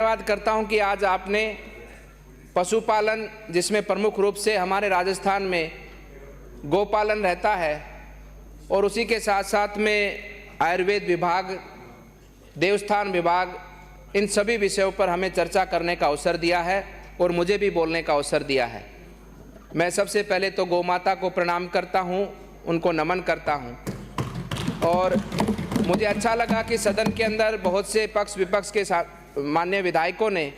धन्यवाद करता हूं कि आज आपने पशुपालन, जिसमें प्रमुख रूप से हमारे राजस्थान में गोपालन रहता है, और उसी के साथ साथ में आयुर्वेद विभाग, देवस्थान विभाग, इन सभी विषयों पर हमें चर्चा करने का अवसर दिया है और मुझे भी बोलने का अवसर दिया है। मैं सबसे पहले तो गौ माता को प्रणाम करता हूं, उनको नमन करता हूं। और मुझे अच्छा लगा कि सदन के अंदर बहुत से पक्ष विपक्ष के साथ माननीय विधायकों ने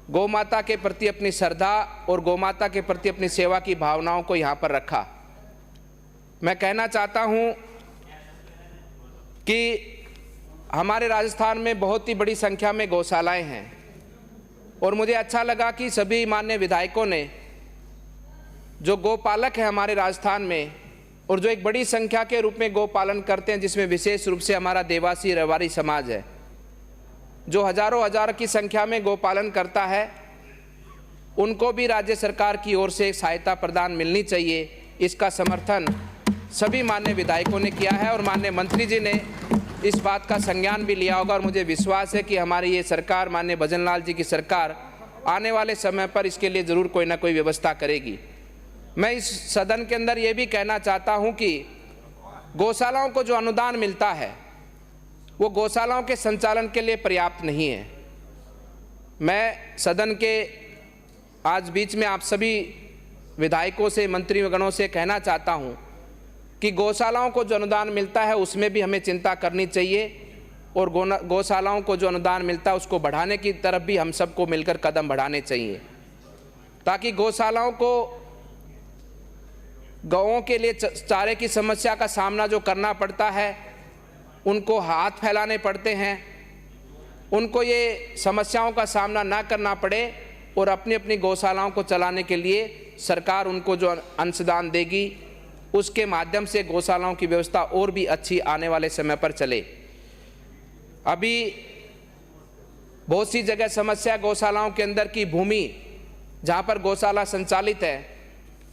गौ माता के प्रति अपनी श्रद्धा और गौ माता के प्रति अपनी सेवा की भावनाओं को यहाँ पर रखा। मैं कहना चाहता हूँ कि हमारे राजस्थान में बहुत ही बड़ी संख्या में गौशालाएं हैं, और मुझे अच्छा लगा कि सभी माननीय विधायकों ने जो गौपालक हैं हमारे राजस्थान में, और जो एक बड़ी संख्या के रूप में गौपालन करते हैं, जिसमें विशेष रूप से हमारा देवासी रवारी समाज है, जो हजारों हजार की संख्या में गौपालन करता है, उनको भी राज्य सरकार की ओर से सहायता प्रदान मिलनी चाहिए। इसका समर्थन सभी माननीय विधायकों ने किया है और माननीय मंत्री जी ने इस बात का संज्ञान भी लिया होगा, और मुझे विश्वास है कि हमारी ये सरकार, माननीय भजनलाल जी की सरकार, आने वाले समय पर इसके लिए ज़रूर कोई ना कोई व्यवस्था करेगी। मैं इस सदन के अंदर ये भी कहना चाहता हूँ कि गौशालाओं को जो अनुदान मिलता है वो गौशालाओं के संचालन के लिए पर्याप्त नहीं है। मैं सदन के आज बीच में आप सभी विधायकों से, मंत्रीगणों से कहना चाहता हूं कि गौशालाओं को जो अनुदान मिलता है उसमें भी हमें चिंता करनी चाहिए, और गौशालाओं को जो अनुदान मिलता है उसको बढ़ाने की तरफ भी हम सबको मिलकर कदम बढ़ाने चाहिए, ताकि गौशालाओं को गौओं के लिए चारे की समस्या का सामना जो करना पड़ता है, उनको हाथ फैलाने पड़ते हैं, उनको ये समस्याओं का सामना ना करना पड़े, और अपनी अपनी गौशालाओं को चलाने के लिए सरकार उनको जो अंशदान देगी उसके माध्यम से गौशालाओं की व्यवस्था और भी अच्छी आने वाले समय पर चले। अभी बहुत सी जगह समस्या गौशालाओं के अंदर की भूमि, जहाँ पर गौशाला संचालित है,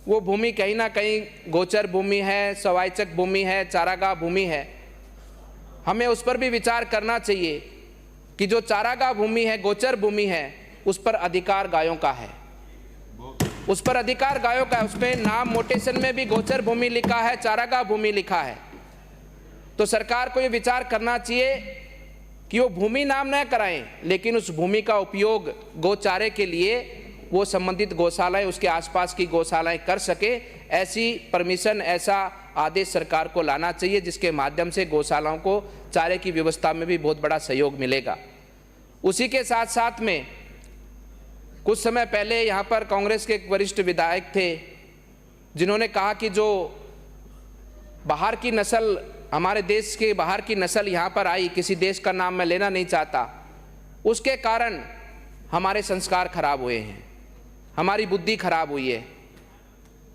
वो भूमि कहीं ना कहीं गोचर भूमि है, सवाइचक भूमि है, चारागाह भूमि है। हमें उस पर भी विचार करना चाहिए कि जो चारागाह भूमि है, गोचर भूमि है, उस पर अधिकार गायों का है, उस पर अधिकार गायों का है। उसमें नाम मोटेशन में भी गोचर भूमि लिखा है, चारागाह भूमि लिखा है। तो सरकार को ये विचार करना चाहिए कि वो भूमि नाम न कराएं, लेकिन उस भूमि का उपयोग गौचारे के लिए वो संबंधित गौशालाएं, उसके आसपास की गौशालाएं कर सके। ऐसी परमिशन, ऐसा आदेश सरकार को लाना चाहिए, जिसके माध्यम से गौशालाओं को चारे की व्यवस्था में भी बहुत बड़ा सहयोग मिलेगा। उसी के साथ साथ में कुछ समय पहले यहाँ पर कांग्रेस के एक वरिष्ठ विधायक थे, जिन्होंने कहा कि जो बाहर की नस्ल, हमारे देश के बाहर की नस्ल यहाँ पर आई, किसी देश का नाम मैं लेना नहीं चाहता, उसके कारण हमारे संस्कार खराब हुए हैं, हमारी बुद्धि खराब हुई है।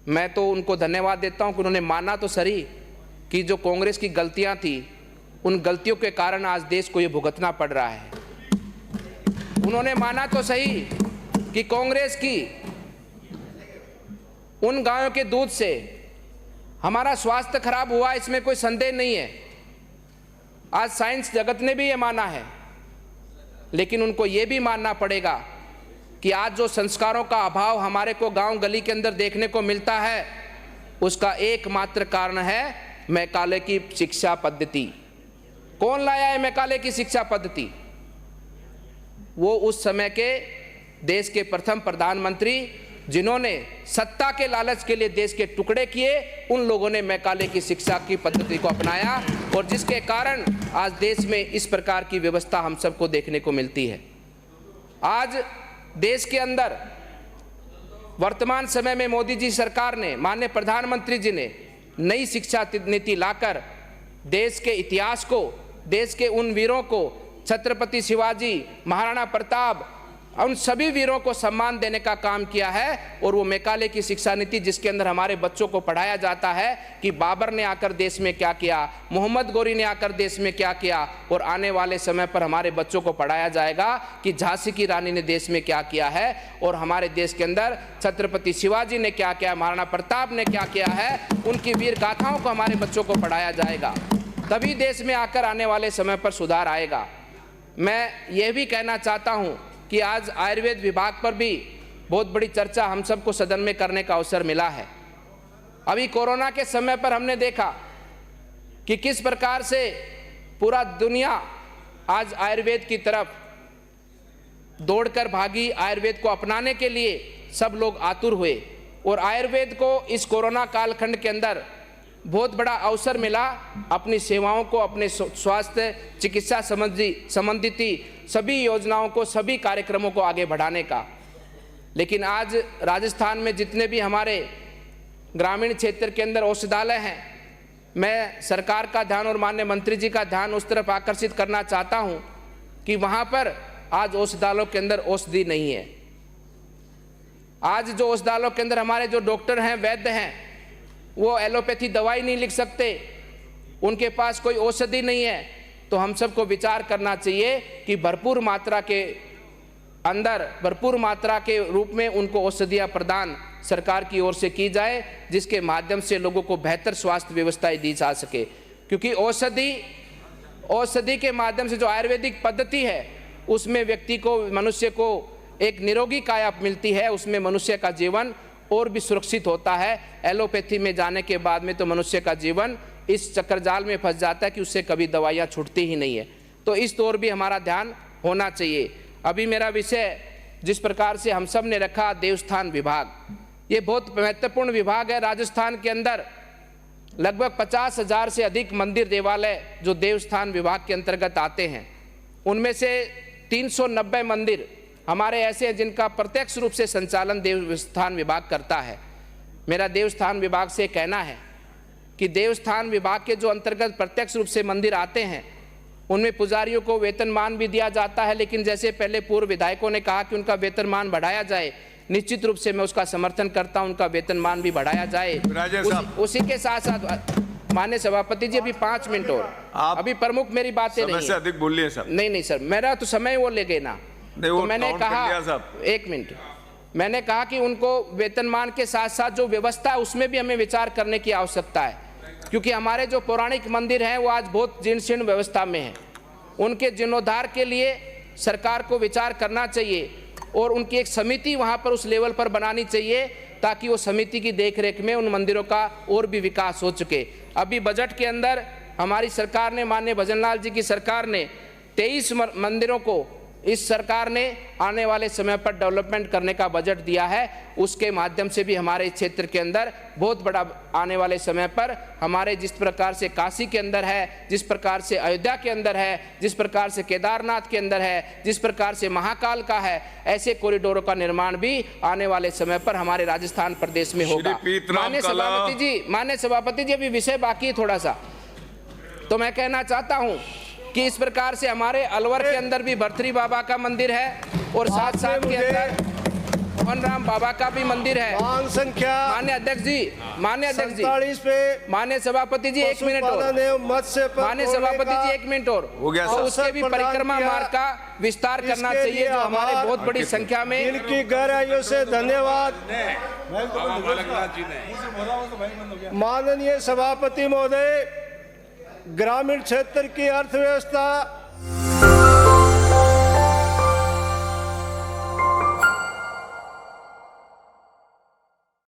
मैं तो उनको धन्यवाद देता हूं कि उन्होंने माना तो सही कि जो कांग्रेस की गलतियां थी, उन गलतियों के कारण आज देश को ये भुगतना पड़ रहा है। उन्होंने माना तो सही कि कांग्रेस की उन गायों के दूध से हमारा स्वास्थ्य खराब हुआ, इसमें कोई संदेह नहीं है। आज साइंस जगत ने भी ये माना है, लेकिन उनको ये भी मानना पड़ेगा कि आज जो संस्कारों का अभाव हमारे को गांव गली के अंदर देखने को मिलता है, उसका एकमात्र कारण है मैकाले की शिक्षा पद्धति। कौन लाया है मैकाले की शिक्षा पद्धति? वो उस समय के देश के प्रथम प्रधानमंत्री, जिन्होंने सत्ता के लालच के लिए देश के टुकड़े किए, उन लोगों ने मैकाले की शिक्षा की पद्धति को अपनाया, और जिसके कारण आज देश में इस प्रकार की व्यवस्था हम सबको देखने को मिलती है। आज देश के अंदर वर्तमान समय में मोदी जी सरकार ने, माननीय प्रधानमंत्री जी ने नई शिक्षा नीति लाकर देश के इतिहास को, देश के उन वीरों को, छत्रपति शिवाजी, महाराणा प्रताप, उन सभी वीरों को सम्मान देने का काम किया है। और वो मैकाले की शिक्षा नीति, जिसके अंदर हमारे बच्चों को पढ़ाया जाता है कि बाबर ने आकर देश में क्या किया, मोहम्मद गौरी ने आकर देश में क्या किया, और आने वाले समय पर हमारे बच्चों को पढ़ाया जाएगा कि झांसी की रानी ने देश में क्या किया है, और हमारे देश के अंदर छत्रपति शिवाजी ने क्या किया, महाराणा प्रताप ने क्या किया है, उनकी वीर गाथाओं को हमारे बच्चों को पढ़ाया जाएगा। तभी देश में आकर आने वाले समय पर सुधार आएगा। मैं यह भी कहना चाहता हूं कि आज आयुर्वेद विभाग पर भी बहुत बड़ी चर्चा हम सबको सदन में करने का अवसर मिला है। अभी कोरोना के समय पर हमने देखा कि किस प्रकार से पूरा दुनिया आज आयुर्वेद की तरफ दौड़कर भागी, आयुर्वेद को अपनाने के लिए सब लोग आतुर हुए और आयुर्वेद को इस कोरोना कालखंड के अंदर बहुत बड़ा अवसर मिला अपनी सेवाओं को, अपने स्वास्थ्य चिकित्सा संबंधित सभी योजनाओं को, सभी कार्यक्रमों को आगे बढ़ाने का। लेकिन आज राजस्थान में जितने भी हमारे ग्रामीण क्षेत्र के अंदर औषधालय हैं, मैं सरकार का ध्यान और माननीय मंत्री जी का ध्यान उस तरफ आकर्षित करना चाहता हूं कि वहां पर आज औषधालयों के अंदर औषधि नहीं है। आज जो औषधालयों के अंदर हमारे जो डॉक्टर हैं, वैद्य हैं, वो एलोपैथी दवाई नहीं लिख सकते, उनके पास कोई औषधि नहीं है। तो हम सबको विचार करना चाहिए कि भरपूर मात्रा के रूप में उनको औषधियाँ प्रदान सरकार की ओर से की जाए, जिसके माध्यम से लोगों को बेहतर स्वास्थ्य व्यवस्थाएं दी जा सके। क्योंकि औषधि के माध्यम से जो आयुर्वेदिक पद्धति है उसमें व्यक्ति को, मनुष्य को एक निरोगी काया मिलती है, उसमें मनुष्य का जीवन और भी सुरक्षित होता है। एलोपैथी में जाने के बाद में तो मनुष्य का जीवन इस चक्रजाल में फंस जाता है कि उससे कभी दवाइयाँ छूटती ही नहीं है। तो इस ओर भी हमारा ध्यान होना चाहिए। अभी मेरा विषय जिस प्रकार से हम सब ने रखा, देवस्थान विभाग, ये बहुत महत्वपूर्ण विभाग है। राजस्थान के अंदर लगभग 50,000 से अधिक मंदिर देवालय जो देवस्थान विभाग के अंतर्गत आते हैं, उनमें से 390 मंदिर हमारे ऐसे हैं जिनका प्रत्यक्ष रूप से संचालन देवस्थान विभाग करता है। मेरा देवस्थान विभाग से कहना है कि देवस्थान विभाग के जो अंतर्गत प्रत्यक्ष रूप से मंदिर आते हैं उनमें पुजारियों को वेतनमान भी दिया जाता है, लेकिन जैसे पहले पूर्व विधायकों ने कहा कि उनका वेतनमान बढ़ाया जाए, निश्चित रूप से मैं उसका समर्थन करता हूं, उनका वेतनमान भी बढ़ाया जाए। उसी के साथ साथ माननीय सभापति जी, अभी 5 मिनट और, अभी प्रमुख मेरी बातें नहीं है, अधिक बोलिए सर। नहीं सर, मेरा तो समय वो ले गए ना। तो मैंने कहा 1 मिनट, मैंने कहा कि उनको वेतनमान के साथ साथ जो व्यवस्था है उसमें भी हमें विचार करने की आवश्यकता है, क्योंकि हमारे जो पौराणिक मंदिर हैं वो आज बहुत जीर्ण शीर्ण व्यवस्था में हैं। उनके जीर्णोद्धार के लिए सरकार को विचार करना चाहिए और उनकी एक समिति वहां पर उस लेवल पर बनानी चाहिए ताकि वो समिति की देखरेख में उन मंदिरों का और भी विकास हो सके। अभी बजट के अंदर हमारी सरकार ने, माननीय भजनलाल जी की सरकार ने 23 मंदिरों को इस सरकार ने आने वाले समय पर डेवलपमेंट करने का बजट दिया है। उसके माध्यम से भी हमारे क्षेत्र के अंदर बहुत बड़ा आने वाले समय पर हमारे जिस प्रकार से काशी के अंदर है, जिस प्रकार से अयोध्या के अंदर है, जिस प्रकार से केदारनाथ के अंदर है, जिस प्रकार से महाकाल का है, ऐसे कॉरिडोरों का निर्माण भी आने वाले समय पर हमारे राजस्थान प्रदेश में होगा। माननीय सभापति जी अभी विषय बाकी है थोड़ा सा, तो मैं कहना चाहता हूँ कि इस प्रकार से हमारे अलवर के अंदर भी भरथरी बाबा का मंदिर है और साथ साथ के अंदर मोहन राम बाबा का भी मंदिर है। माननीय अध्यक्ष जी, माननीय सभापति जी 1 मिनट और, माननीय सभापति जी 1 मिनट और उसके भी परिक्रमा मार्ग का विस्तार करना चाहिए जो हमारे बहुत बड़ी संख्या में। इनकी गहराइयों से धन्यवाद। माननीय सभापति महोदय, ग्रामीण क्षेत्र की अर्थव्यवस्था